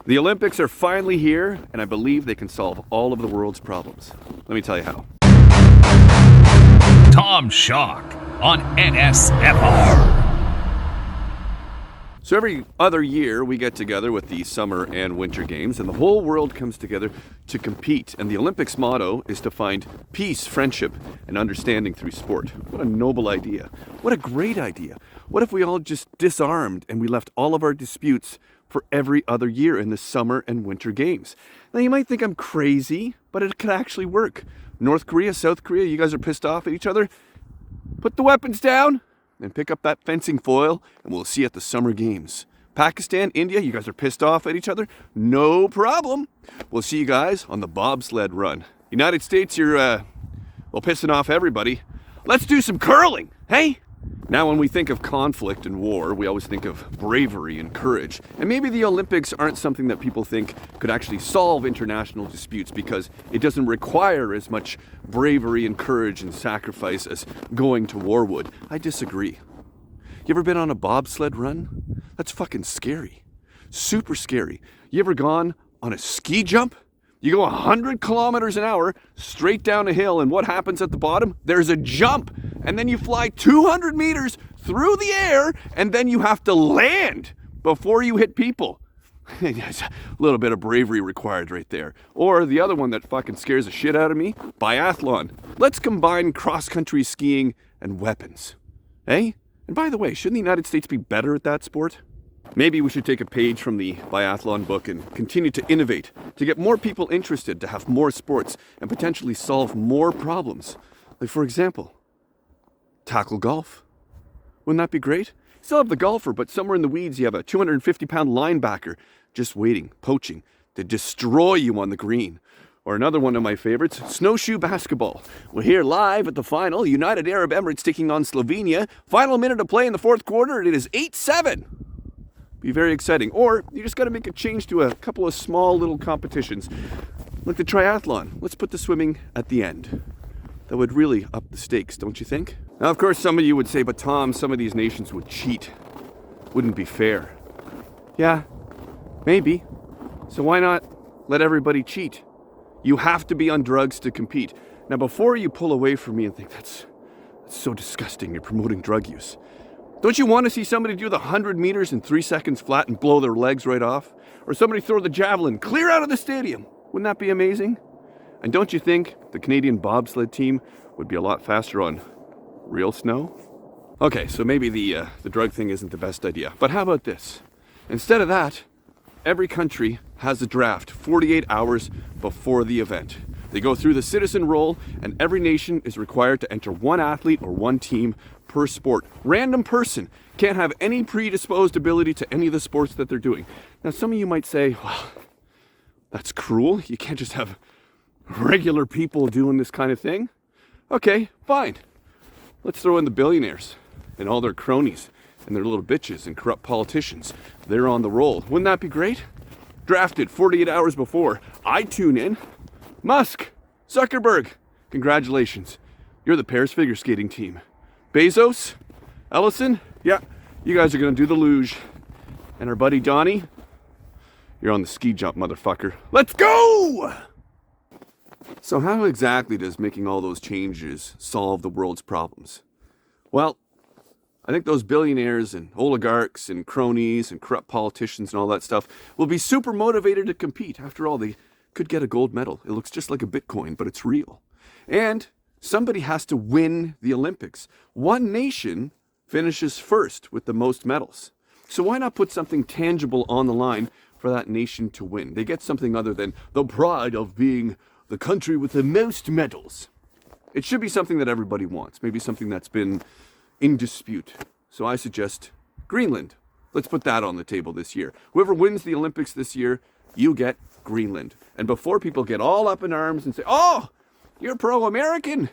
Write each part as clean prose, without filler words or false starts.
The Olympics are finally here, and I believe they can solve all of the world's problems. Let me tell you how. Tom Schock on NSFR. So every other year we get together with the Summer and Winter Games, and the whole world comes together to compete. And the Olympics motto is to find peace, friendship, and understanding through sport. What a noble idea. What a great idea. What if we all just disarmed and we left all of our disputes for every other year in the Summer and Winter Games? Now you might think I'm crazy, but it could actually work. North Korea, South Korea, you guys are pissed off at each other? Put the weapons down and pick up that fencing foil, and we'll see you at the Summer Games. Pakistan, India, you guys are pissed off at each other? No problem. We'll see you guys on the bobsled run. United States, you're, pissing off everybody. Let's do some curling, hey? Now, when we think of conflict and war, we always think of bravery and courage. And maybe the Olympics aren't something that people think could actually solve international disputes because it doesn't require as much bravery and courage and sacrifice as going to war would. I disagree. You ever been on a bobsled run? That's fucking scary. Super scary. You ever gone on a ski jump? You go 100 kilometers an hour straight down a hill, and what happens at the bottom? There's a jump, and then you fly 200 meters through the air, and then you have to land before you hit people. There's a little bit of bravery required right there. Or the other one that fucking scares the shit out of me, biathlon. Let's combine cross-country skiing and weapons. Eh? And by the way, shouldn't the United States be better at that sport? Maybe we should take a page from the biathlon book and continue to innovate, to get more people interested, to have more sports, and potentially solve more problems. Like, for example, tackle golf. Wouldn't that be great? Still have the golfer, but somewhere in the weeds you have a 250-pound linebacker just waiting, poaching, to destroy you on the green. Or another one of my favorites, snowshoe basketball. We're here live at the final, United Arab Emirates taking on Slovenia. Final minute of play in the fourth quarter, and it is 8-7. Be very exciting. Or you just got to make a change to a couple of small little competitions, like the triathlon. Let's put the swimming at the end. That would really up the stakes, don't you think? Now, of course, some of you would say, but Tom, some of these nations would cheat. Wouldn't be fair. Yeah, maybe. So why not let everybody cheat? You have to be on drugs to compete. Now, before you pull away from me and think, that's so disgusting, you're promoting drug use. Don't you want to see somebody do the 100 meters in 3 seconds flat and blow their legs right off? Or somebody throw the javelin clear out of the stadium? Wouldn't that be amazing? And don't you think the Canadian bobsled team would be a lot faster on real snow? Okay, so maybe the drug thing isn't the best idea. But how about this? Instead of that, every country has a draft 48 hours before the event. They go through the citizen roll, and every nation is required to enter one athlete or one team per sport. Random person can't have any predisposed ability to any of the sports that they're doing. Now, some of you might say, well, that's cruel. You can't just have regular people doing this kind of thing. Okay, fine. Let's throw in the billionaires and all their cronies and their little bitches and corrupt politicians. They're on the roll. Wouldn't that be great? Drafted 48 hours before. I tune in. Musk, Zuckerberg, congratulations. You're the Paris figure skating team. Bezos, Ellison, yeah, you guys are gonna do the luge. And our buddy Donnie, you're on the ski jump, motherfucker. Let's go! So how exactly does making all those changes solve the world's problems? Well, I think those billionaires and oligarchs and cronies and corrupt politicians and all that stuff will be super motivated to compete. After all, they could get a gold medal. It looks just like a Bitcoin, but it's real. And somebody has to win the Olympics. One nation finishes first with the most medals. So why not put something tangible on the line for that nation to win? They get something other than the pride of being the country with the most medals. It should be something that everybody wants. Maybe something that's been in dispute. So I suggest Greenland. Let's put that on the table this year. Whoever wins the Olympics this year, you get Greenland. And before people get all up in arms and say, oh, you're pro-American,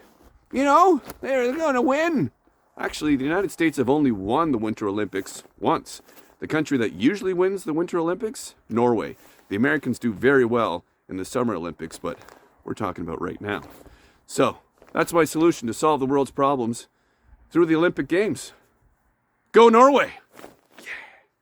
you know, they're going to win. Actually, the United States have only won the Winter Olympics once. The country that usually wins the Winter Olympics, Norway. The Americans do very well in the Summer Olympics, but we're talking about right now. So that's my solution to solve the world's problems through the Olympic Games. Go Norway!